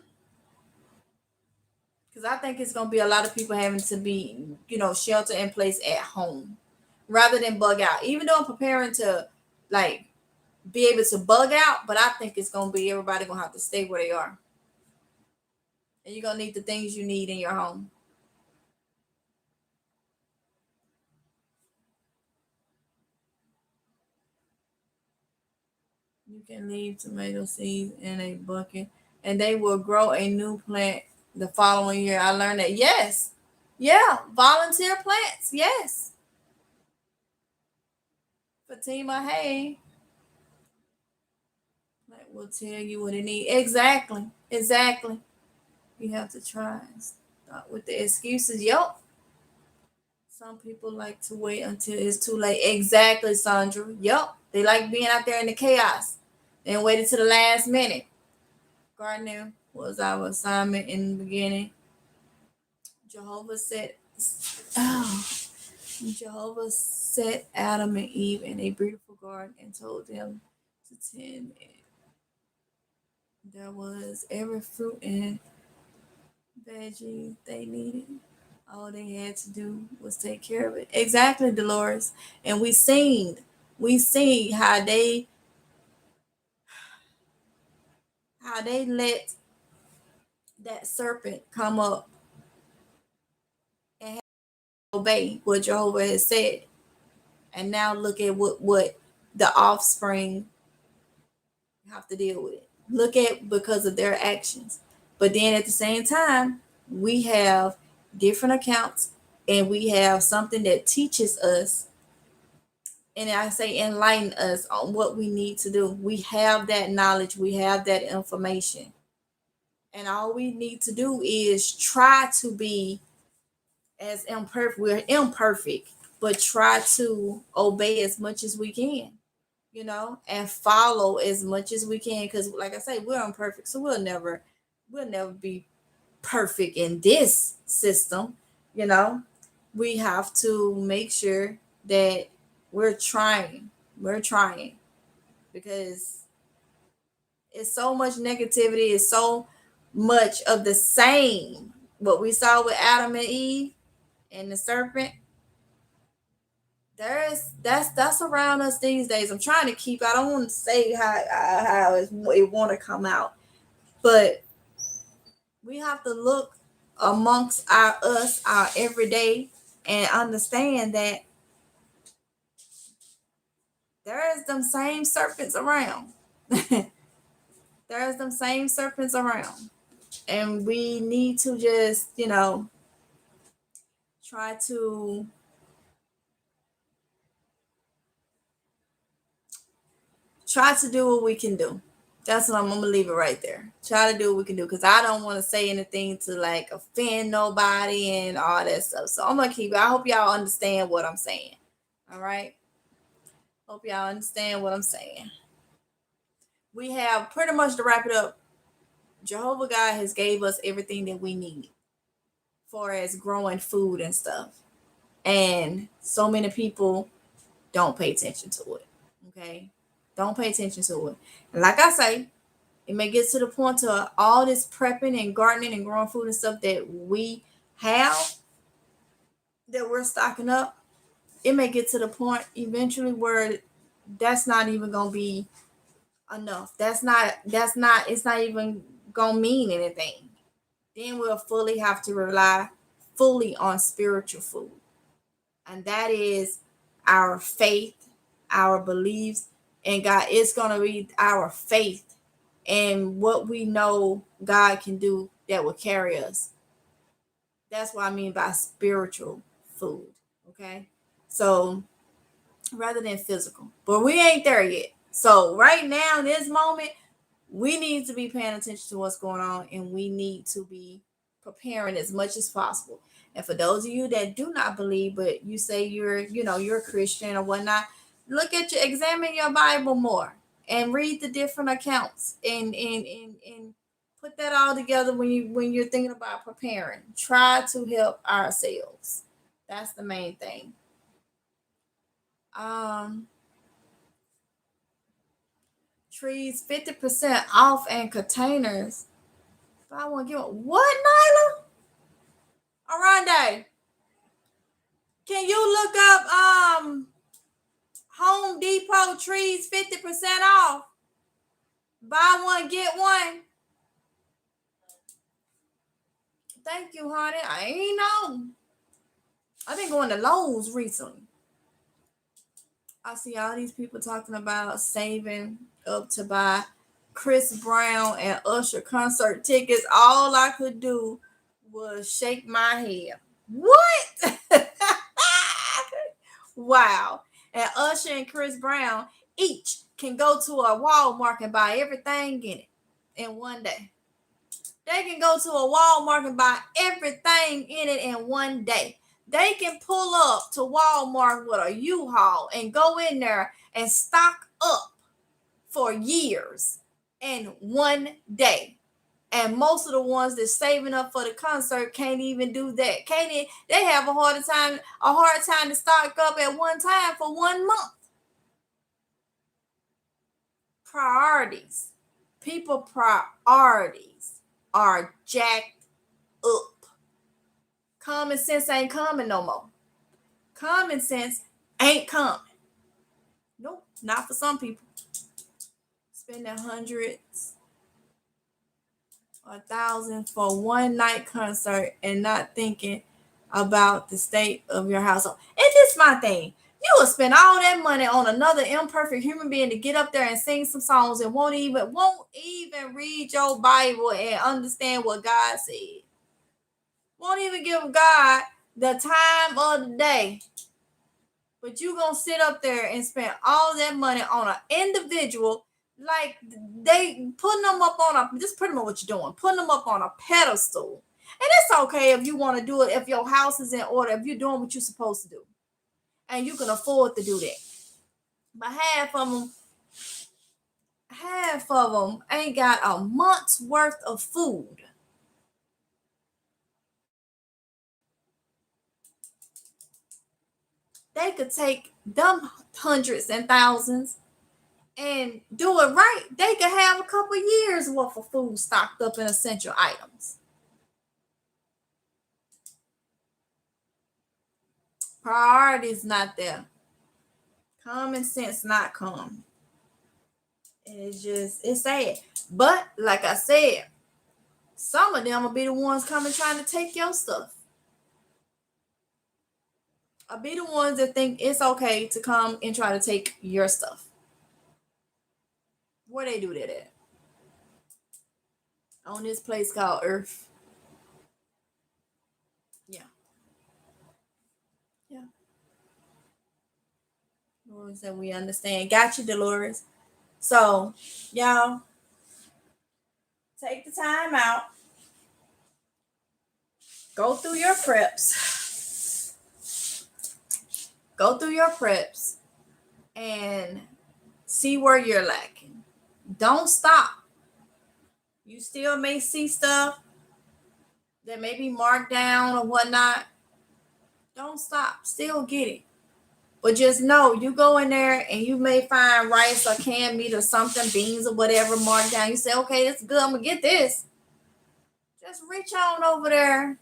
Because I think it's gonna be a lot of people having to be, shelter in place at home rather than bug out. Even though I'm preparing to like be able to bug out, but I think it's gonna be everybody gonna have to stay where they are. And you're gonna need the things you need in your home. You can leave tomato seeds in a bucket and they will grow a new plant the following year. I learned that. Yes. Yeah. Volunteer plants. Yes. Fatima, hey. Plant will tell you what it needs. Exactly. Exactly. You have to try. Start with the excuses. Yup. Some people like to wait until it's too late. Exactly, Sandra. Yup. They like being out there in the chaos and waiting to the last minute. Gardening was our assignment in the beginning. Jehovah said, oh, Jehovah set Adam and Eve in a beautiful garden and told them to tend it. There was every fruit and veggie they needed. All they had to do was take care of it. Exactly, Dolores. And we seen how they let that serpent come up and obey what Jehovah has said. And now look at what the offspring have to deal with it. Look at because of their actions. But then at the same time, we have different accounts and we have something that teaches us, and I say enlighten us on what we need to do. We have that knowledge, we have that information. And all we need to do is try to be as imperfect. We're imperfect, but try to obey as much as we can, and follow as much as we can. Because, like I say, we're imperfect, so we'll never be perfect in this system. You know, we have to make sure that we're trying. We're trying because it's so much negativity. It's so much of the same. What we saw with Adam and Eve and the serpent, that's around us these days. I'm trying to keep. I don't want to say how it want to come out, but we have to look amongst our everyday and understand that there is them same serpents around. There's them same serpents around, and we need to just try to do what we can do. That's what I'm gonna leave it right there. Try to do what we can do because I don't want to say anything to like offend nobody and all that stuff. So I'm gonna keep it. I hope y'all understand what I'm saying. All right. Hope y'all understand what I'm saying. We have pretty much to wrap it up. Jehovah God has gave us everything that we need for as growing food and stuff. And so many people don't pay attention to it. Okay? Don't pay attention to it. And like I say, it may get to the point to all this prepping and gardening and growing food and stuff that we have, that we're stocking up. It may get to the point eventually where that's not even gonna be enough. It's not even gonna mean anything. Then we'll fully have to rely fully on spiritual food. And that is our faith, our beliefs, and God. It's gonna be our faith and what we know God can do that will carry us. That's what I mean by spiritual food. Okay. So rather than physical, but we ain't there yet. So right now, in this moment, we need to be paying attention to what's going on, and we need to be preparing as much as possible. And for those of you that do not believe, but you say you're a Christian or whatnot, examine your Bible more and read the different accounts and put that all together when you're thinking about preparing. Try to help ourselves. That's the main thing. Um, Trees 50% off and containers. Buy one get one. What, Nyla? Oronde, can you look up Home Depot trees 50% off? Buy one get one. Thank you, honey. I ain't know. I've been going to Lowe's recently. I see all these people talking about saving up to buy Chris Brown and Usher concert tickets. All I could do was shake my head. What? Wow. And Usher and Chris Brown each can go to a Walmart and buy everything in it in one day. They can go to a Walmart and buy everything in it in one day. They can pull up to Walmart with a U-Haul and go in there and stock up for years in one day. And most of the ones that's saving up for the concert can't even do that. They have a hard time to stock up at one time for 1 month. Priorities. People priorities are jacked up. Common sense ain't coming no more. Common sense ain't coming. Nope, not for some people. Spending hundreds or thousands for one night concert and not thinking about the state of your household. And this is my thing. You will spend all that money on another imperfect human being to get up there and sing some songs and won't even read your Bible and understand what God said. Won't even give God the time of the day. But you gonna sit up there and spend all that money on an individual, like they putting them up on a, this is pretty much what you're doing, putting them up on a pedestal. And it's okay if you want to do it, if your house is in order, if you're doing what you're supposed to do. And you can afford to do that. But half of them ain't got a month's worth of food. They could take them hundreds and thousands and do it right. They could have a couple years worth of food stocked up in essential items. Priorities not there. Common sense not come. It's sad. But like I said, some of them will be the ones coming trying to take your stuff. I'll be the ones that think it's okay to come and try to take your stuff. Where they do that at? On this place called Earth. Yeah. Yeah. Lord said we understand. Got you, Dolores. So, y'all, take the time out. Go through your preps. Go through your preps and see where you're lacking. Don't stop. You still may see stuff that may be marked down or whatnot. Don't stop. Still get it. But just know you go in there and you may find rice or canned meat or something, beans or whatever marked down. You say, okay, that's good. I'm going to get this. Just reach on over there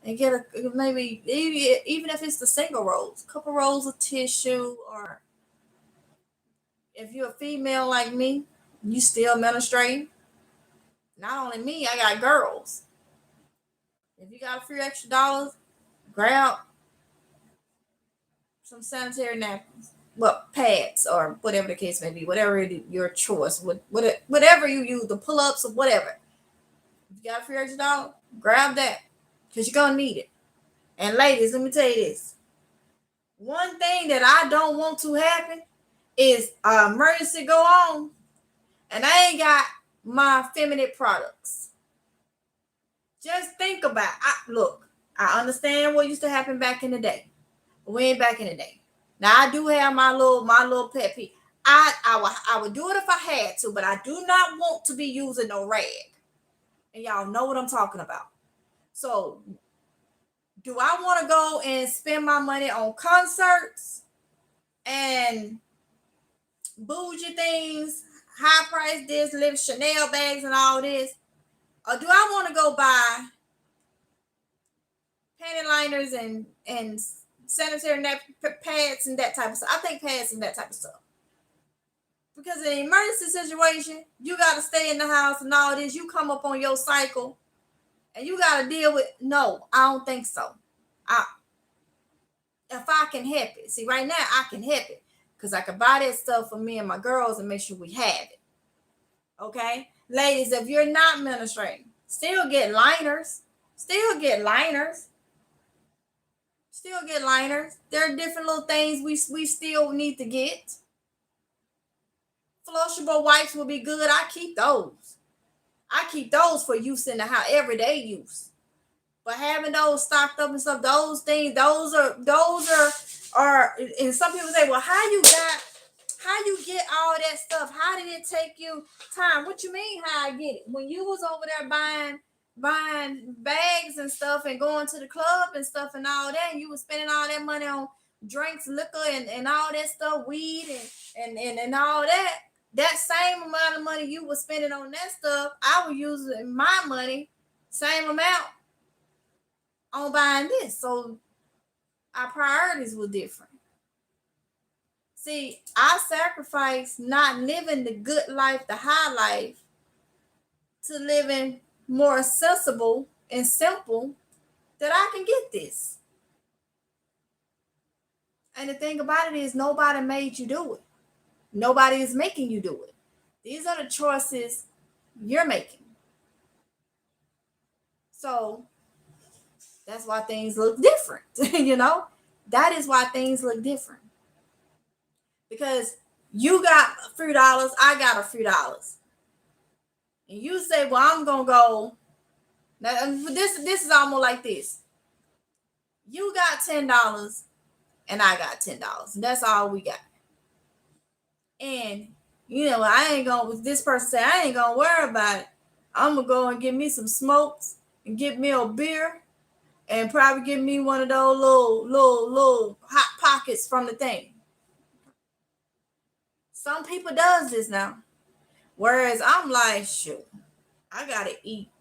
and get a maybe even if it's the single rolls, a couple rolls of tissue, or if you're a female like me, you still menstruating. Not only me, I got girls. If you got a few extra dollars, grab some sanitary napkins, well, pads or whatever the case may be, whatever your choice, whatever you use, the pull-ups or whatever. If you got a few extra dollars, grab that because you're gonna need it. And ladies, let me tell you this. One thing that I don't want to happen is an emergency go on and I ain't got my feminine products. Just think about it. Look, I understand what used to happen back in the day. But we ain't back in the day. Now I do have my little pet peeve. I would do it if I had to, but I do not want to be using no rag. And y'all know what I'm talking about. So do I want to go and spend my money on concerts and bougie things, high price this, live Chanel bags and all this? Or do I want to go buy panty liners and sanitary pads and that type of stuff? I think pads and that type of stuff. Because in an emergency situation, you got to stay in the house and all this. You come up on your cycle and you got to deal with, no, I don't think so. If I can help it. See, right now, I can help it because I can buy that stuff for me and my girls and make sure we have it. Okay? Ladies, if you're not menstruating, still get liners. Still get liners. Still get liners. There are different little things we still need to get. Flushable wipes will be good. I keep those. I keep those for use in the house, everyday use. But having those stocked up and stuff, those things, those are, and some people say, well, how you get all that stuff? How did it take you time? What you mean how I get it? When you was over there buying bags and stuff and going to the club and stuff and all that, and you was spending all that money on drinks, liquor, and all that stuff, weed and all that. That same amount of money you was spending on that stuff, I was using my money, same amount, on buying this. So our priorities were different. See, I sacrificed not living the good life, the high life, to living more accessible and simple that I can get this. And the thing about it is nobody made you do it. Nobody is making you do it. These are the choices you're making. So that's why things look different, That is why things look different. Because you got a few dollars, I got a few dollars. And you say, well, I'm going to go. Now, this is almost like this. You got $10 and I got $10. And that's all we got. And, I ain't going to, this person say, I ain't going to worry about it. I'm going to go and get me some smokes and get me a beer and probably get me one of those little hot pockets from the thing. Some people does this now. Whereas I'm like, shoot, I got to eat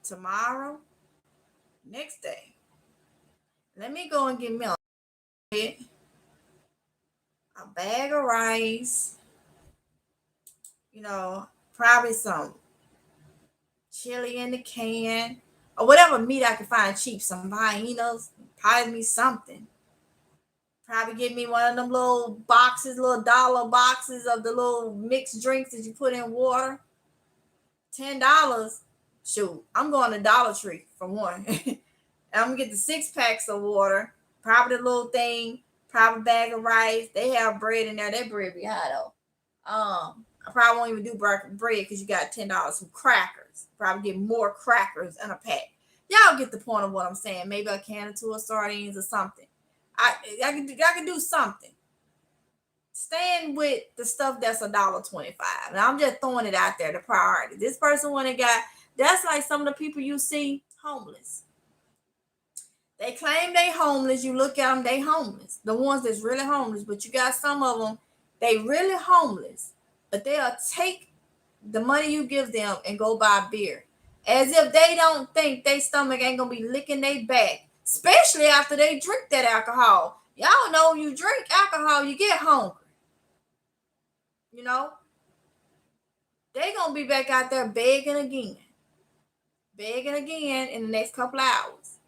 tomorrow, next day. Let me go and get me a bag of rice, probably some chili in the can, or whatever meat I can find cheap, some hyenas, probably me something. Probably get me one of them little boxes, little dollar boxes of the little mixed drinks that you put in water. $10. Shoot, I'm going to Dollar Tree for one. And I'm going to get the 6 packs of water, probably the little thing, probably a bag of rice. They have bread in there. That bread be high though. I probably won't even do bread because you got $10. Some crackers. Probably get more crackers in a pack. Y'all get the point of what I'm saying. Maybe a can or 2 of sardines or something. I can do something. Staying with the stuff that's $1.25. And I'm just throwing it out there, the priority. This person went and got That's like some of the people you see homeless. They claim they homeless. You look at them, they homeless. The ones that's really homeless, but you got some of them, they really homeless, but they'll take the money you give them and go buy beer, as if they don't think their stomach ain't gonna be licking their back, especially after they drink that alcohol. Y'all know you drink alcohol, you get hungry. You know, they gonna be back out there begging again in the next couple hours.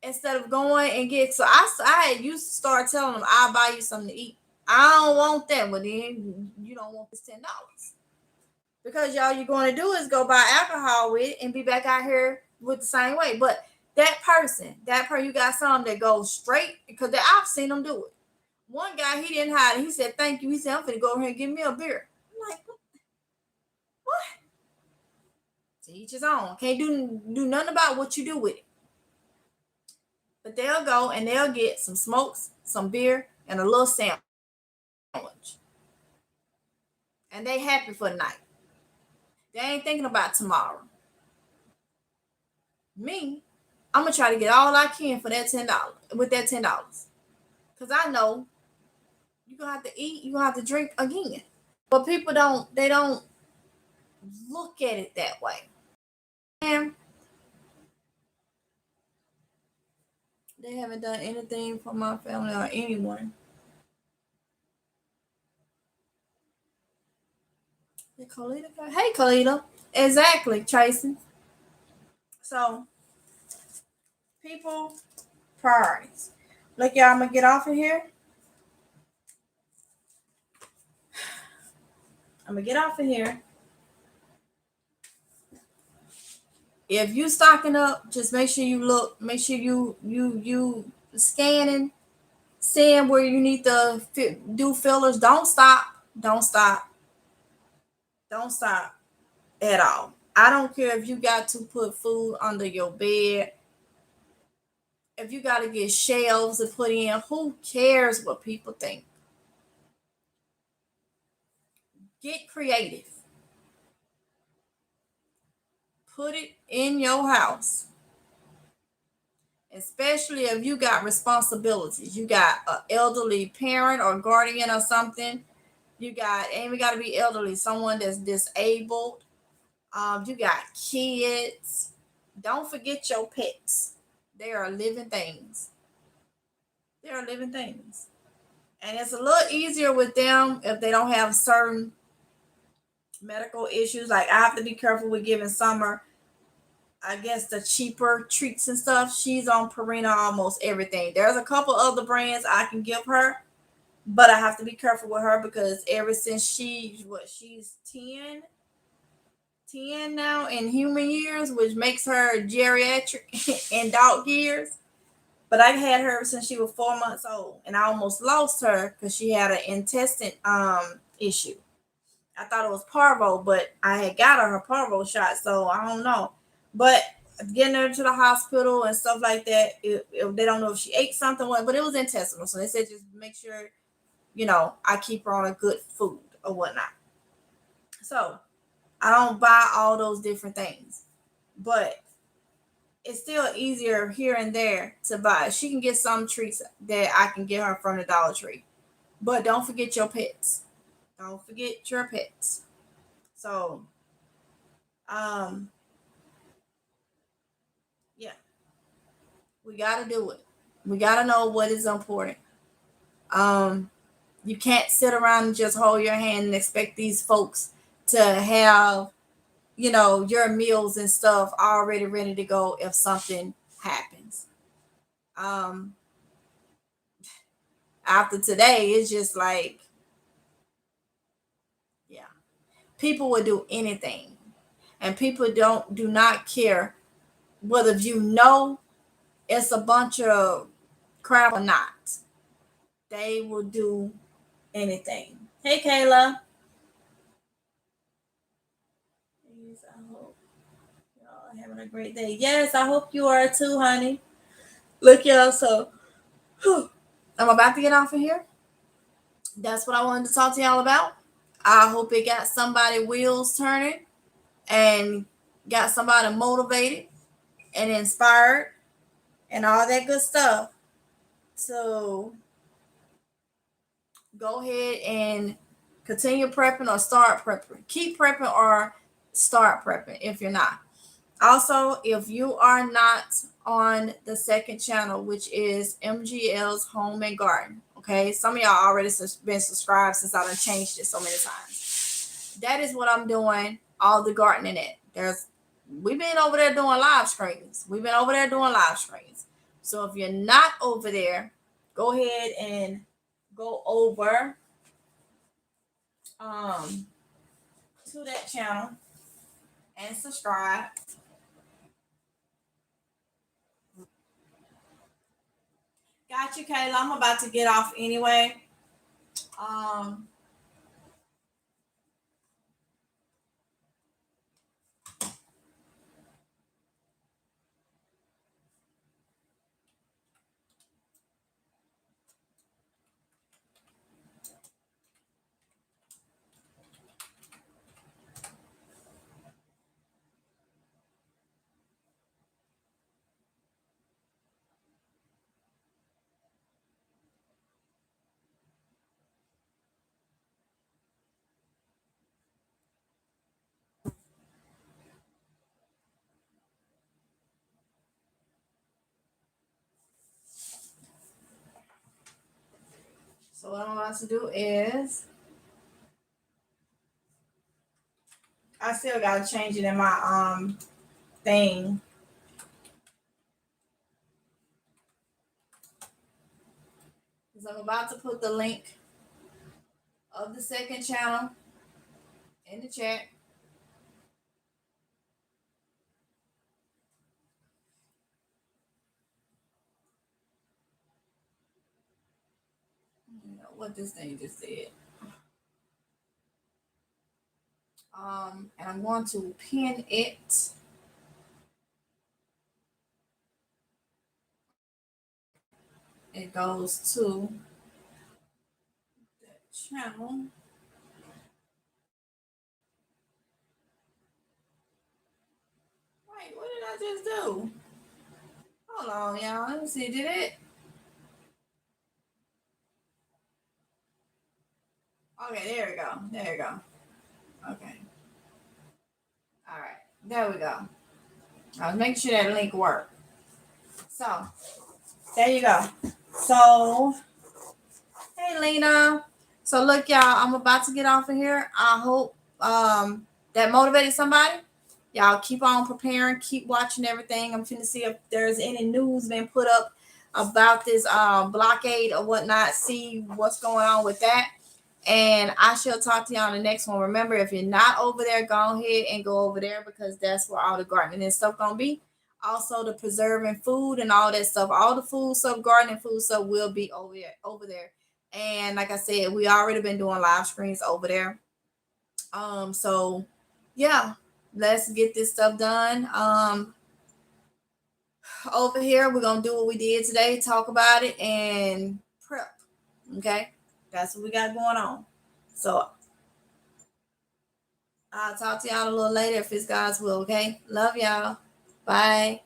Instead of going and get, so I used to start telling them, I'll buy you something to eat. I don't want that, but then you don't want this $10. Because y'all you're going to do is go buy alcohol with and be back out here with the same way. But that person, you got some that go straight, because I've seen them do it. One guy, he didn't hide it. He said, thank you. He said, I'm finna go over here and give me a beer. I'm like, what? To each his own. Can't do nothing about what you do with it. But they'll go and they'll get some smokes, some beer, and a little sandwich. And they happy for the night. They ain't thinking about tomorrow. Me, I'm gonna try to get all I can for that $10 with that $10. Cause I know you're gonna have to eat, you're gonna have to drink again. But people don't look at it that way. And they haven't done anything for my family or anyone. Hey, Kalita. Exactly, Tracy. So, people, priorities. Look, y'all, I'm going to get off of here. If you stocking up, just make sure you look, make sure you scanning, seeing where you need to do fillers. Don't stop at all. I don't care if you got to put food under your bed, if you got to get shelves to put in. Who cares what people think? Get creative. Put it in your house. Especially if you got responsibilities. You got an elderly parent or guardian or something. You got, ain't even got to be elderly, someone that's disabled. You got kids. Don't forget your pets. They are living things. And it's a little easier with them if they don't have certain medical issues. Like, I have to be careful with giving Summer, I guess, the cheaper treats and stuff. She's on Purina almost everything. There's a couple other brands I can give her, but I have to be careful with her because ever since she's 10 now in human years, which makes her geriatric in dog years. But I had her since she was 4 months old, and I almost lost her because she had an intestine issue. I thought it was parvo, but I had got her parvo shot, so I don't know. But getting her to the hospital and stuff like that, if they don't know if she ate something, but it was intestinal, so they said just make sure, I keep her on a good food or whatnot. So I don't buy all those different things, but it's still easier here and there to buy. She can get some treats that I can get her from the Dollar Tree, but don't forget your pets. So, yeah, we got to do it. We got to know what is important. You can't sit around and just hold your hand and expect these folks to have, your meals and stuff already ready to go if something happens. After today, it's just like, yeah, people would do anything, and people do not care whether it's a bunch of crap or not. They will do anything. Hey, Kayla. Please, I hope y'all are having a great day. Yes, I hope you are too, honey. Look, y'all, so I'm about to get off of here. That's what I wanted to talk to y'all about. I hope it got somebody wheels turning. and got somebody motivated and inspired and all that good stuff to go ahead and continue prepping or start prepping. Keep prepping or start prepping if you're not. Also, if you are not on the second channel, which is MGL's Home and Garden, okay? Some of y'all already been subscribed since I done changed it so many times. That is what I'm doing, all the gardening at. We've been over there doing live streams. So if you're not over there, go ahead and go over to that channel and subscribe. Got you, Kayla. I'm about to get off anyway. Um, so what I'm about to do is I still gotta change it in my thing. Because I'm about to put the link of the second channel in the chat. What this thing just did. And I'm going to pin it. It goes to that channel. Wait, what did I just do? Hold on, y'all. Let me see. Did it? Okay, there we go. Okay. All right. There we go. I was making sure that link worked. So, there you go. So, hey, Lena. So, look, y'all, I'm about to get off of here. I hope that motivated somebody. Y'all keep on preparing. Keep watching everything. I'm finna see if there's any news been put up about this blockade or whatnot. See what's going on with that. And I shall talk to y'all on the next one. Remember, if you're not over there, go ahead and go over there because that's where all the gardening and stuff gonna be. Also, the preserving food and all that stuff, all the food stuff, gardening food stuff will be over there. And like I said, we already been doing live streams over there. So yeah, let's get this stuff done. Over here, we're gonna do what we did today, talk about it and prep. Okay, that's what we got going on. So I'll talk to y'all a little later if it's God's will. Okay, love y'all. Bye.